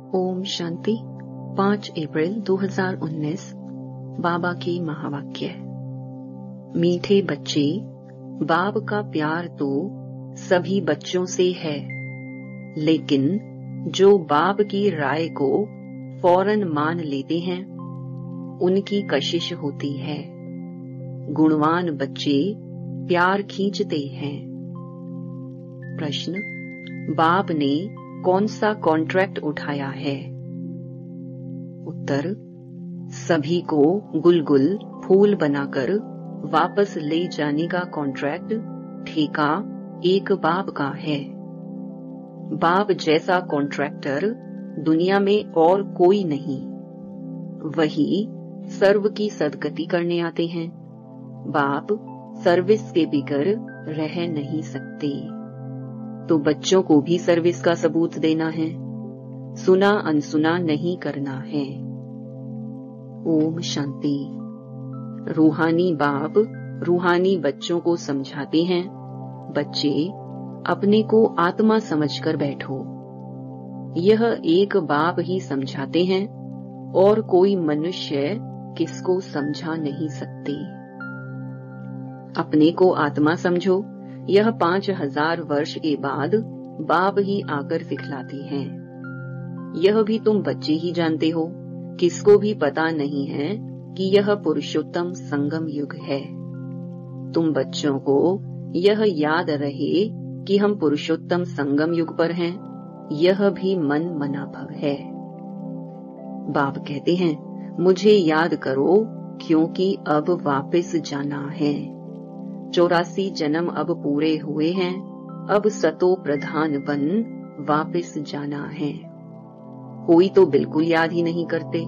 ओम शांति। 5 अप्रैल 2019 बाबा की महावाक्य। मीठे बच्चे, बाप का प्यार तो सभी बच्चों से है, लेकिन जो बाप की राय को फौरन मान लेते हैं उनकी कशिश होती है। गुणवान बच्चे प्यार खींचते हैं। प्रश्न: बाप ने कौन सा कॉन्ट्रैक्ट उठाया है? उत्तर: सभी को गुलगुल फूल बनाकर वापस ले जाने का कॉन्ट्रैक्ट ठेका एक बाप का है। बाप जैसा कॉन्ट्रैक्टर दुनिया में और कोई नहीं। वही सर्व की सदगति करने आते हैं। बाप सर्विस के बिगर रह नहीं सकते, तो बच्चों को भी सर्विस का सबूत देना है, सुना अनसुना नहीं करना है। ओम शांति। रूहानी बाप रूहानी बच्चों को समझाते हैं, बच्चे अपने को आत्मा समझकर बैठो। यह एक बाप ही समझाते हैं और कोई मनुष्य किसको समझा नहीं सकते। अपने को आत्मा समझो, यह 5000 वर्ष के बाद बाप ही आकर सिखलाती हैं। यह भी तुम बच्चे ही जानते हो, किसको भी पता नहीं है कि यह पुरुषोत्तम संगम युग है। तुम बच्चों को यह याद रहे कि हम पुरुषोत्तम संगम युग पर हैं, यह भी मन मना भव है। बाप कहते हैं, मुझे याद करो क्योंकि अब वापस जाना है। 84 जन्म अब पूरे हुए हैं, अब सतो प्रधान बन वापस जाना है। कोई तो बिल्कुल याद ही नहीं करते।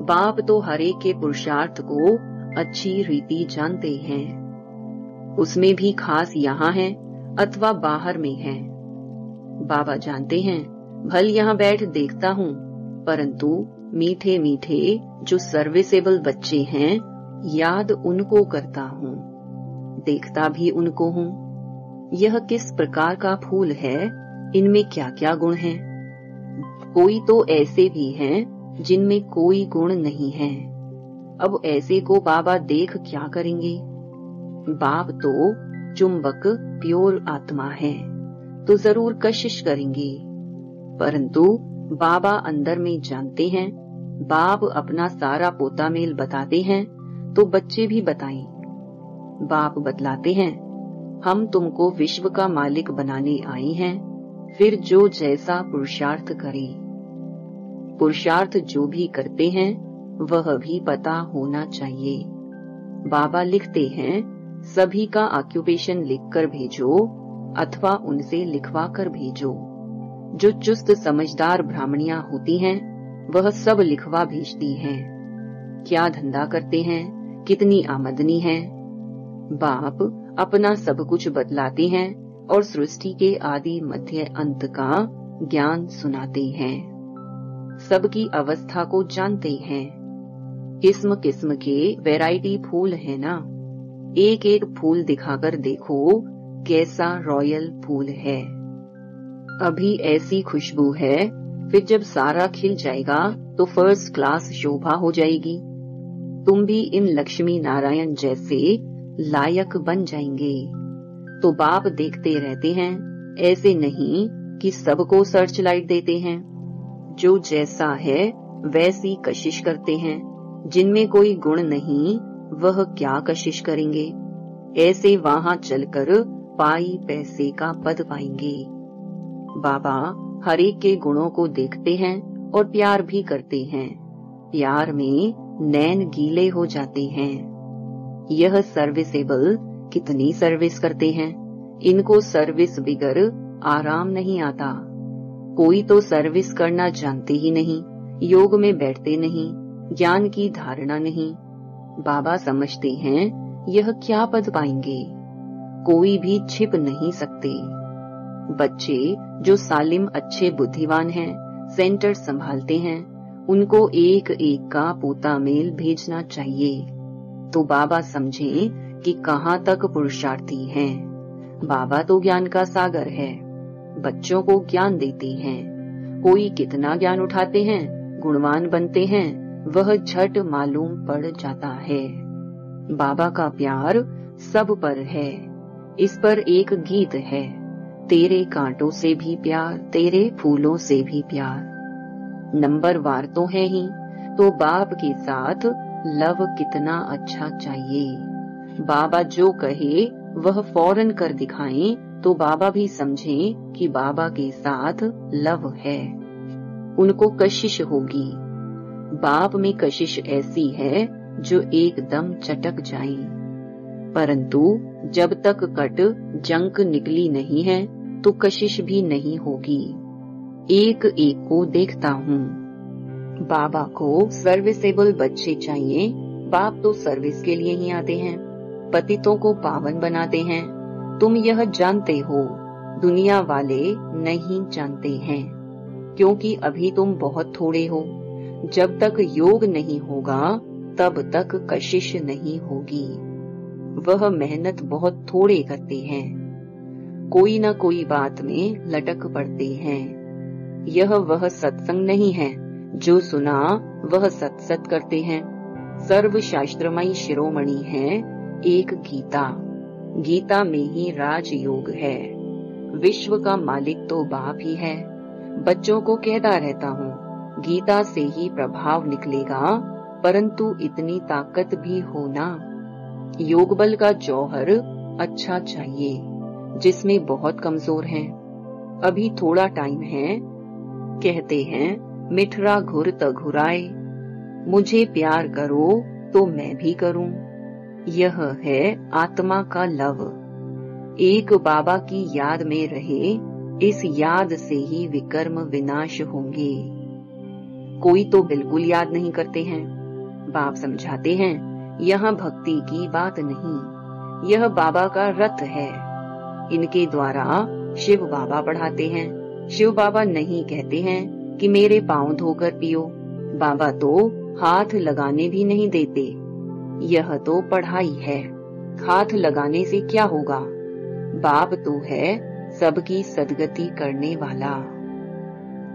बाप तो हर एक के पुरुषार्थ को अच्छी रीति जानते हैं, उसमें भी खास यहाँ है अथवा बाहर में है। बाबा जानते हैं, भल यहाँ बैठ देखता हूँ, परंतु मीठे मीठे जो सर्विसेबल बच्चे हैं याद उनको करता हूँ, देखता भी उनको हूँ। यह किस प्रकार का फूल है, इनमें क्या क्या गुण हैं। कोई तो ऐसे भी हैं जिनमें कोई गुण नहीं है। अब ऐसे को बाबा देख क्या करेंगे। बाप तो चुंबक प्योर आत्मा है, तो जरूर कशिश करेंगे, परंतु बाबा अंदर में जानते हैं। बाप अपना सारा पोता मेल बताते हैं तो बच्चे भी बताएं। बाप बतलाते हैं, हम तुमको विश्व का मालिक बनाने आए हैं, फिर जो जैसा पुरुषार्थ करे। पुरुषार्थ जो भी करते हैं वह भी पता होना चाहिए। बाबा लिखते हैं, सभी का ऑक्यूपेशन लिखकर भेजो अथवा उनसे लिखवा कर भेजो। जो चुस्त समझदार ब्राह्मणियां होती हैं वह सब लिखवा भेजती हैं। क्या धंधा करते हैं, कितनी आमदनी है। बाप अपना सब कुछ बतलाते हैं और सृष्टि के आदि मध्य अंत का ज्ञान सुनाते हैं। सबकी अवस्था को जानते हैं। किस्म किस्म के वैरायटी फूल है ना, एक एक फूल दिखाकर देखो कैसा रॉयल फूल है। अभी ऐसी खुशबू है, फिर जब सारा खिल जाएगा तो फर्स्ट क्लास शोभा हो जाएगी। तुम भी इन लक्ष्मी नारायण जैसे लायक बन जाएंगे। तो बाप देखते रहते हैं, ऐसे नहीं कि सबको सर्च लाइट देते हैं। जो जैसा है वैसी कशिश करते हैं। जिनमें कोई गुण नहीं वह क्या कशिश करेंगे। ऐसे वहां चलकर पाई पैसे का पद पाएंगे। बाबा हर एक के गुणों को देखते हैं और प्यार भी करते हैं। प्यार में नैन गीले हो जाते हैं। यह सर्विसेबल कितनी सर्विस करते हैं। इनको सर्विस बिगर आराम नहीं आता। कोई तो सर्विस करना जानते ही नहीं, योग में बैठते नहीं, ज्ञान की धारणा नहीं। बाबा समझते हैं यह क्या पद पाएंगे, कोई भी छिप नहीं सकते। बच्चे जो सालिम अच्छे बुद्धिमान हैं, सेंटर संभालते हैं, उनको एक एक का पोता मेल भेजना चाहिए, तो बाबा समझें कि कहाँ तक पुरुषार्थी हैं। बाबा तो ज्ञान का सागर है, बच्चों को ज्ञान देते हैं। कोई कितना ज्ञान उठाते हैं, गुणवान बनते हैं, वह झट मालूम पड़ जाता है। बाबा का प्यार सब पर है। इस पर एक गीत है, तेरे कांटों से भी प्यार, तेरे फूलों से भी प्यार। नंबरवार तो है ही, तो बाप के साथ लव कितना अच्छा चाहिए। बाबा जो कहे वह फौरन कर दिखाएं, तो बाबा भी समझें कि बाबा के साथ लव है। उनको कशिश होगी। बाप में कशिश ऐसी है जो एकदम चटक जाए, परंतु जब तक कट जंक निकली नहीं है तो कशिश भी नहीं होगी। एक एक को देखता हूँ। बाबा को सर्विसेबल बच्चे चाहिए। बाप तो सर्विस के लिए ही आते हैं, पतितों को पावन बनाते हैं। तुम यह जानते हो, दुनिया वाले नहीं जानते हैं, क्योंकि अभी तुम बहुत थोड़े हो। जब तक योग नहीं होगा तब तक कशिश नहीं होगी। वह मेहनत बहुत थोड़े करते हैं, कोई न कोई बात में लटक पड़ते हैं। यह वह सत्संग नहीं है जो सुना वह सत्सत करते हैं। सर्व शास्त्रमयी शिरोमणि है एक गीता। गीता में ही राजयोग है। विश्व का मालिक तो बाप ही है। बच्चों को कहता रहता हूँ, गीता से ही प्रभाव निकलेगा, परंतु इतनी ताकत भी होना। योग बल का जौहर अच्छा चाहिए, जिसमें बहुत कमजोर हैं। अभी थोड़ा टाइम है। कहते हैं मिठरा घुर त घुराए, मुझे प्यार करो तो मैं भी करूं। यह है आत्मा का लव। एक बाबा की याद में रहे, इस याद से ही विकर्म विनाश होंगे। कोई तो बिल्कुल याद नहीं करते हैं। बाप समझाते हैं, यहाँ भक्ति की बात नहीं, यह बाबा का रथ है। इनके द्वारा शिव बाबा पढ़ाते हैं। शिव बाबा नहीं कहते हैं कि मेरे पांव धोकर पियो। बाबा तो हाथ लगाने भी नहीं देते। यह तो पढ़ाई है। हाथ लगाने से क्या होगा? बाप तो है सबकी सदगति करने वाला।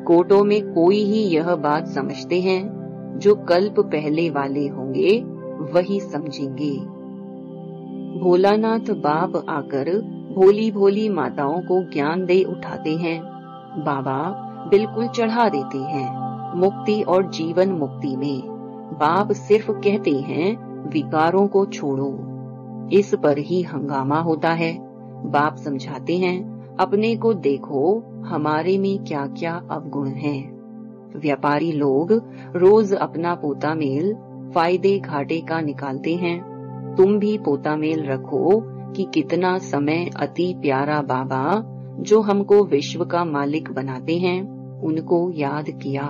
कोटों में कोई ही यह बात समझते हैं, जो कल्प पहले वाले होंगे वही समझेंगे। भोलानाथ बाप आकर भोली भोली माताओं को ज्ञान दे उठाते हैं। बाबा बिल्कुल चढ़ा देते हैं मुक्ति और जीवन मुक्ति में। बाप सिर्फ कहते हैं विकारों को छोड़ो। इस पर ही हंगामा होता है। बाप समझाते हैं, अपने को देखो, हमारे में क्या क्या अवगुण हैं। व्यापारी लोग रोज अपना पोता मेल फायदे घाटे का निकालते हैं। तुम भी पोता मेल रखो कि कितना समय अति प्यारा बाबा जो हमको विश्व का मालिक बनाते हैं उनको याद किया।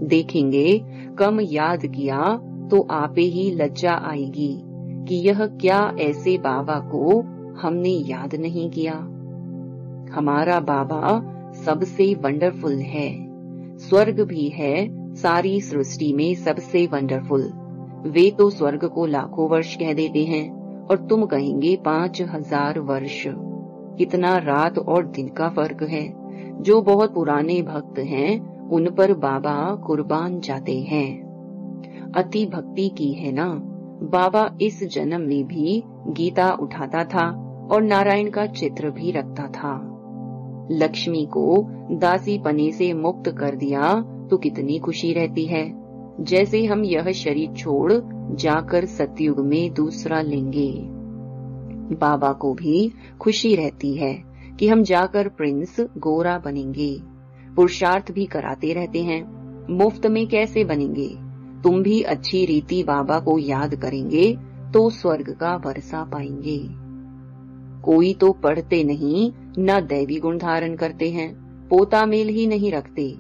देखेंगे कम याद किया तो आपे ही लज्जा आएगी कि यह क्या ऐसे बाबा को हमने याद नहीं किया। हमारा बाबा सबसे वंडरफुल है। स्वर्ग भी है सारी सृष्टि में सबसे वंडरफुल। वे तो स्वर्ग को लाखों वर्ष कह देते हैं और तुम कहेंगे 5000 वर्ष। कितना रात और दिन का फर्क है। जो बहुत पुराने भक्त हैं उन पर बाबा कुर्बान जाते हैं। अति भक्ति की है ना। बाबा इस जन्म में भी गीता उठाता था और नारायण का चित्र भी रखता था। लक्ष्मी को दासी पने से मुक्त कर दिया तो कितनी खुशी रहती है। जैसे हम यह शरीर छोड़ जाकर सतयुग में दूसरा लेंगे। बाबा को भी खुशी रहती है कि हम जाकर प्रिंस गोरा बनेंगे। पुरुषार्थ भी कराते रहते हैं। मुफ्त में कैसे बनेंगे? तुम भी अच्छी रीति बाबा को याद करेंगे तो स्वर्ग का वर्षा पाएंगे। कोई तो पढ़ते नहीं, न दैवी गुण धारण करते हैं, पोता मेल ही नहीं रखते।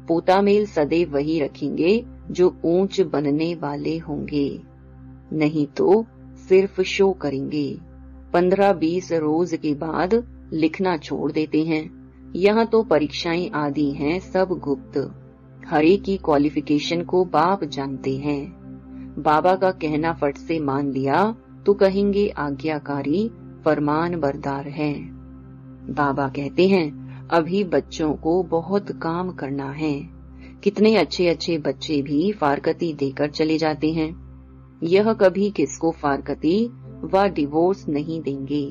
पोता मेल सदैव वही रखेंगे जो ऊंच बनने वाले होंगे, नहीं तो सिर्फ शो करेंगे। 15-20 रोज के बाद लिखना छोड़ देते हैं। यहाँ तो परीक्षाएं आदि हैं सब गुप्त। हरे की क्वालिफिकेशन को बाप जानते हैं। बाबा का कहना फट से मान लिया तो कहेंगे आज्ञाकारी फरमान बरदार है। बाबा कहते हैं अभी बच्चों को बहुत काम करना है। कितने अच्छे अच्छे बच्चे भी फारकती देकर चले जाते हैं। यह कभी किसको फारकती व डिवोर्स नहीं देंगे।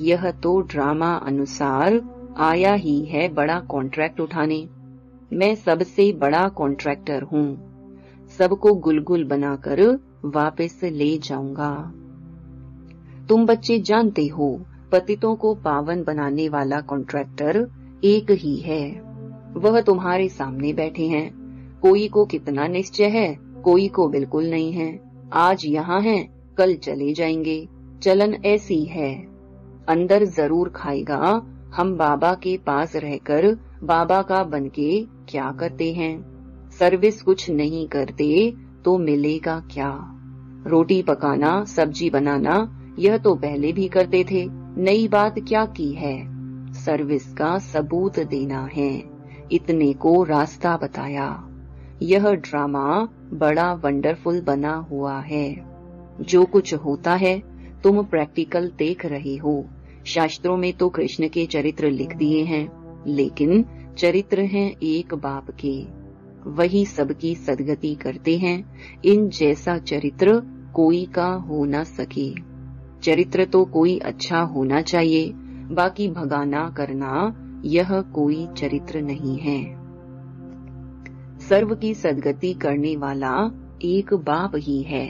यह तो ड्रामा अनुसार आया ही है बड़ा कॉन्ट्रैक्ट उठाने। मैं सबसे बड़ा कॉन्ट्रैक्टर हूँ। सबको गुलगुल बनाकर वापस ले जाऊंगा। तुम बच्चे जानते हो, पतितों को पावन बनाने वाला कॉन्ट्रैक्टर एक ही है। वह तुम्हारे सामने बैठे हैं। कोई को कितना निश्चय है, कोई को बिल्कुल नहीं है। आज यहाँ हैं, कल चले जाएंगे। चलन ऐसी है। अंदर जरूर खाएगा। हम बाबा के पास रहकर बाबा का बनके क्या करते हैं? सर्विस कुछ नहीं करते तो मिलेगा क्या? रोटी पकाना, सब्जी बनाना, यह तो पहले भी करते थे। नई बात क्या की है? सर्विस का सबूत देना है। इतने को रास्ता बताया। यह ड्रामा बड़ा वंडरफुल बना हुआ है। जो कुछ होता है तुम प्रैक्टिकल देख रहे हो। शास्त्रों में तो कृष्ण के चरित्र लिख दिए हैं, लेकिन चरित्र हैं एक बाप के। वही सबकी सदगति करते हैं। इन जैसा चरित्र कोई का हो न सके। चरित्र तो कोई अच्छा होना चाहिए, बाकी भगाना करना यह कोई चरित्र नहीं है। सर्व की सदगति करने वाला एक बाप ही है।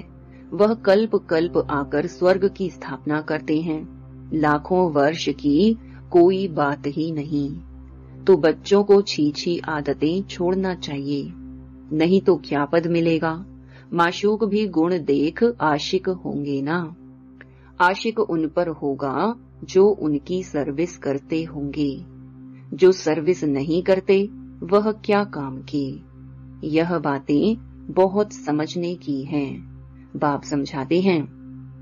वह कल्प कल्प आकर स्वर्ग की स्थापना करते हैं। लाखों वर्ष की कोई बात ही नहीं। तो बच्चों को छी आदतें छोड़ना चाहिए, नहीं तो क्या पद मिलेगा? माशूक भी गुण देख आशिक होंगे ना। आशिक उन पर होगा जो उनकी सर्विस करते होंगे। जो सर्विस नहीं करते वह क्या काम की? यह बातें बहुत समझने की हैं। बाप समझाते हैं,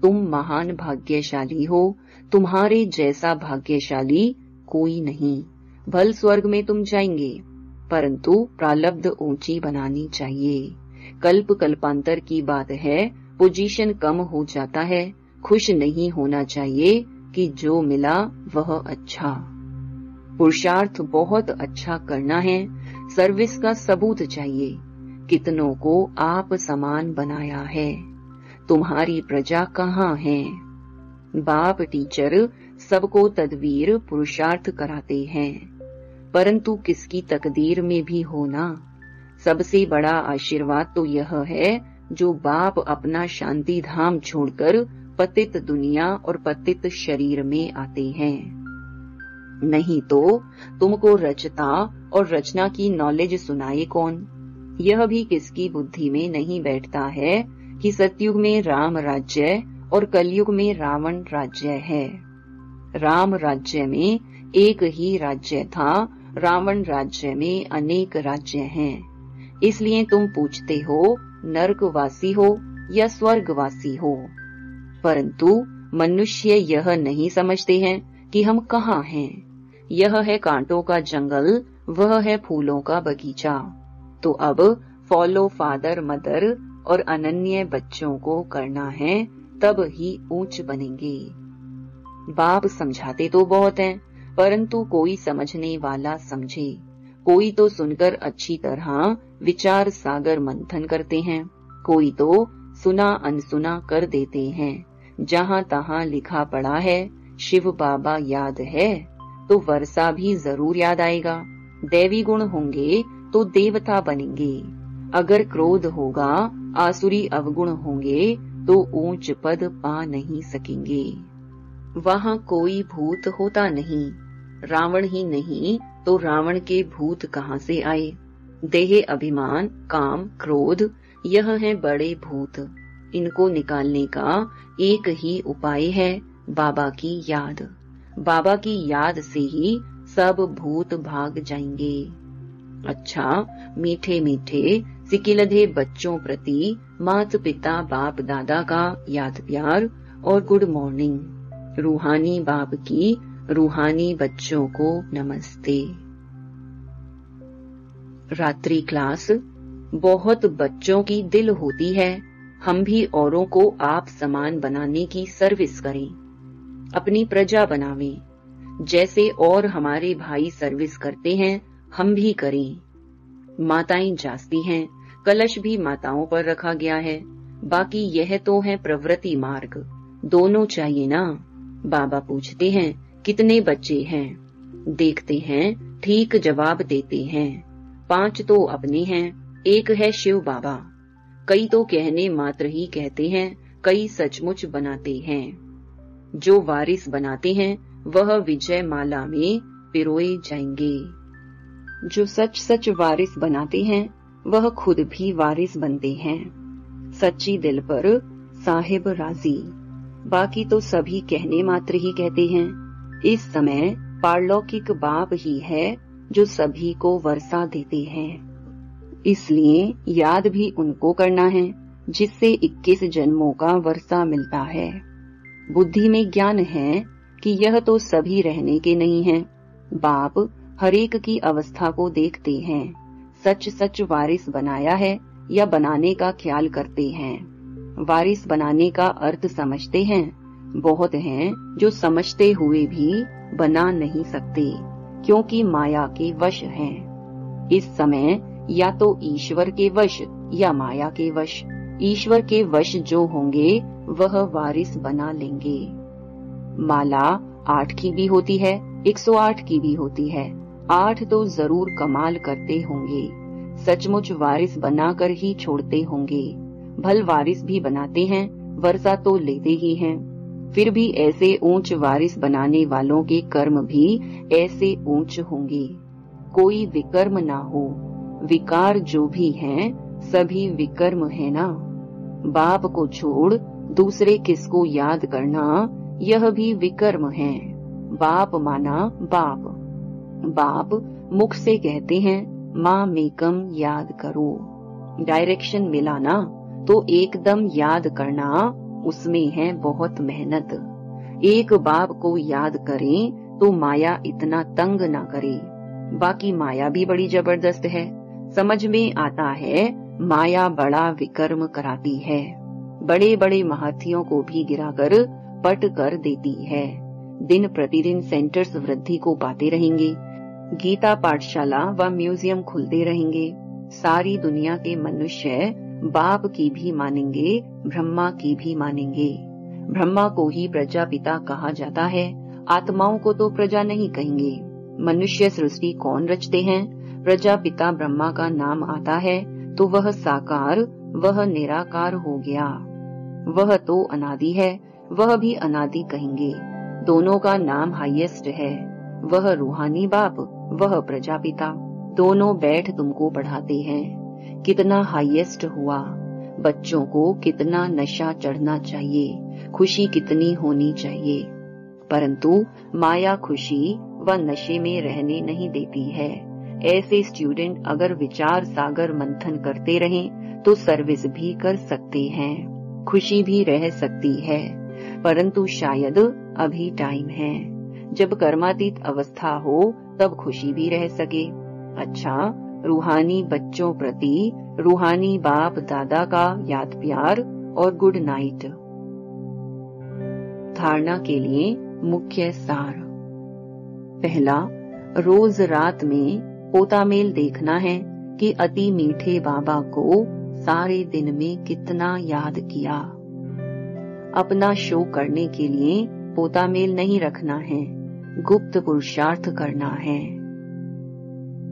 तुम महान भाग्यशाली हो। तुम्हारे जैसा भाग्यशाली कोई नहीं। भल स्वर्ग में तुम जाएंगे, परंतु प्रालब्ध ऊंची बनानी चाहिए। कल्प कल्पांतर की बात है। पोजीशन कम हो जाता है। खुश नहीं होना चाहिए कि जो मिला वह अच्छा। पुरुषार्थ बहुत अच्छा करना है। सर्विस का सबूत चाहिए। कितनों को आप समान बनाया है। तुम्हारी प्रजा कहाँ है? बाप टीचर सबको तदवीर पुरुषार्थ कराते हैं, परंतु किसकी तकदीर में भी होना। सबसे बड़ा आशीर्वाद तो यह है जो बाप अपना शांति धाम छोड़कर पतित दुनिया और पतित शरीर में आते हैं। नहीं तो तुमको रचता और रचना की नॉलेज सुनाए कौन? यह भी किसकी बुद्धि में नहीं बैठता है कि सतयुग में राम राज्य और कलयुग में रावण राज्य है। राम राज्य में एक ही राज्य था, रावण राज्य में अनेक राज्य हैं। इसलिए तुम पूछते हो नरकवासी हो या स्वर्गवासी हो, परंतु मनुष्य यह नहीं समझते हैं कि हम कहाँ हैं। यह है कांटों का जंगल, वह है फूलों का बगीचा। तो अब फॉलो फादर मदर और अनन्य बच्चों को करना है, तब ही ऊंच बनेंगे। बाप समझाते तो बहुत हैं, परंतु कोई समझने वाला समझे। कोई तो सुनकर अच्छी तरह विचार सागर मंथन करते हैं, कोई तो सुना अनसुना कर देते हैं। जहाँ तहाँ लिखा पड़ा है शिव बाबा याद है तो वर्षा भी जरूर याद आएगा। दैवी गुण होंगे तो देवता बनेंगे। अगर क्रोध होगा, आसुरी अवगुण होंगे तो ऊंच पद पा नहीं सकेंगे। वहाँ कोई भूत होता नहीं। रावण ही नहीं तो रावण के भूत कहाँ से आए? देह अभिमान, काम, क्रोध, यह है बड़े भूत। इनको निकालने का एक ही उपाय है, बाबा की याद। बाबा की याद से ही सब भूत भाग जाएंगे। अच्छा, मीठे मीठे सिकिलधे बच्चों प्रति माता पिता बाप दादा का याद प्यार और गुड मॉर्निंग। रूहानी बाप की रूहानी बच्चों को नमस्ते। रात्रि क्लास। बहुत बच्चों की दिल होती है हम भी औरों को आप समान बनाने की सर्विस करें, अपनी प्रजा बनावें। जैसे और हमारे भाई सर्विस करते हैं हम भी करें। माताएं जासती हैं, कलश भी माताओं पर रखा गया है, बाकी यह तो है प्रवृत्ति मार्ग, दोनों चाहिए ना। बाबा पूछते हैं कितने बच्चे हैं, देखते हैं, ठीक जवाब देते हैं। 5 तो अपने हैं, एक है शिव बाबा। कई तो कहने मात्र ही कहते हैं, कई सचमुच बनाते हैं। जो वारिस बनाते हैं वह विजय माला में पिरोए जाएंगे। जो सच सच वारिस बनाते हैं वह खुद भी वारिस बनते हैं। सच्ची दिल पर साहिब राजी, बाकी तो सभी कहने मात्र ही कहते हैं। इस समय पारलौकिक बाप ही है जो सभी को वर्षा देते हैं, इसलिए याद भी उनको करना है जिससे 21 जन्मों का वर्षा मिलता है। बुद्धि में ज्ञान है कि यह तो सभी रहने के नहीं हैं। बाप हरेक की अवस्था को देखते हैं, सच सच वारिस बनाया है या बनाने का ख्याल करते हैं। वारिस बनाने का अर्थ समझते हैं, बहुत हैं जो समझते हुए भी बना नहीं सकते क्योंकि माया के वश हैं। इस समय या तो ईश्वर के वश या माया के वश। ईश्वर के वश जो होंगे वह वारिस बना लेंगे। माला 8 की भी होती है, 108 की भी होती है। 8 तो जरूर कमाल करते होंगे, सचमुच वारिस बनाकर ही छोड़ते होंगे। भल वारिस भी बनाते हैं, वर्षा तो लेते ही हैं। फिर भी ऐसे ऊंच वारिस बनाने वालों के कर्म भी ऐसे ऊंच होंगे। कोई विकर्म ना हो, विकार जो भी हैं सभी विकर्म है ना। बाप को छोड़ दूसरे किसको याद करना यह भी विकर्म है। बाप माना बाप, बाप मुख से कहते हैं माँ मेकम याद करो। डायरेक्शन मिला ना तो एकदम याद करना, उसमें है बहुत मेहनत। एक बाप को याद करें तो माया इतना तंग ना करे। बाकी माया भी बड़ी जबरदस्त है, समझ में आता है माया बड़ा विकर्म कराती है। बड़े बड़े महारथियों को भी गिराकर पट कर देती है। दिन प्रतिदिन सेंटर्स वृद्धि को पाते रहेंगे, गीता पाठशाला व म्यूजियम खुलते रहेंगे। सारी दुनिया के मनुष्य बाप की भी मानेंगे, ब्रह्मा की भी मानेंगे। ब्रह्मा को ही प्रजापिता कहा जाता है, आत्माओं को तो प्रजा नहीं कहेंगे। मनुष्य सृष्टि कौन रचते हैं? प्रजापिता ब्रह्मा का नाम आता है तो वह साकार, वह निराकार हो गया। वह तो अनादि है, वह भी अनादि कहेंगे। दोनों का नाम हाईएस्ट है, वह रूहानी बाप, वह प्रजापिता। दोनों बैठ तुमको पढ़ाते हैं, कितना हाईएस्ट हुआ। बच्चों को कितना नशा चढ़ना चाहिए, खुशी कितनी होनी चाहिए, परंतु माया खुशी व नशे में रहने नहीं देती है। ऐसे स्टूडेंट अगर विचार सागर मंथन करते रहें तो सर्विस भी कर सकते हैं, खुशी भी रह सकती है, परंतु शायद अभी टाइम है। जब कर्मातीत अवस्था हो तब खुशी भी रह सके। अच्छा, रूहानी बच्चों प्रति रूहानी बाप दादा का याद प्यार और गुड नाइट। धारणा के लिए मुख्य सार। पहला, रोज रात में पोता मेल देखना है कि अति मीठे बाबा को सारे दिन में कितना याद किया। अपना शो करने के लिए पोता मेल नहीं रखना है, गुप्त पुरुषार्थ करना है।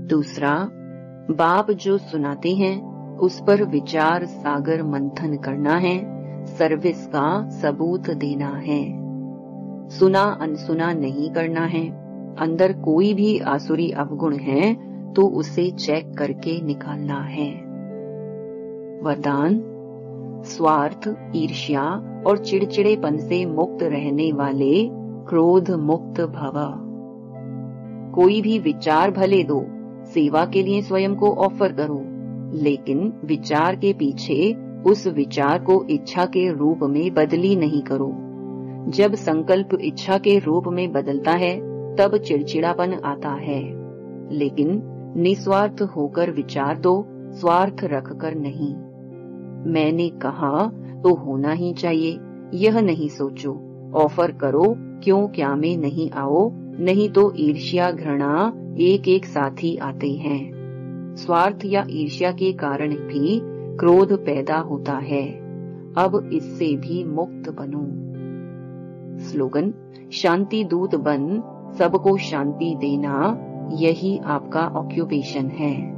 दूसरा, बाप जो सुनाते हैं उस पर विचार सागर मंथन करना है, सर्विस का सबूत देना है। सुना अनसुना नहीं करना है। अंदर कोई भी आसुरी अवगुण है तो उसे चेक करके निकालना है। वरदान, स्वार्थ, ईर्ष्या और चिड़चिड़ेपन से मुक्त रहने वाले क्रोध मुक्त भव। कोई भी विचार भले दो, सेवा के लिए स्वयं को ऑफर करो, लेकिन विचार के पीछे उस विचार को इच्छा के रूप में बदली नहीं करो। जब संकल्प इच्छा के रूप में बदलता है तब चिड़चिड़ापन आता है, लेकिन निस्वार्थ होकर विचार दो, स्वार्थ रखकर नहीं। मैंने कहा तो होना ही चाहिए, यह नहीं सोचो। ऑफर करो, क्यों क्या में नहीं आओ, नहीं तो ईर्ष्या घृणा एक एक साथ ही आते हैं। स्वार्थ या ईर्ष्या के कारण भी क्रोध पैदा होता है। अब इससे भी मुक्त बनो। स्लोगन: शांति दूत बन सबको शांति देना, यही आपका ऑक्यूपेशन है।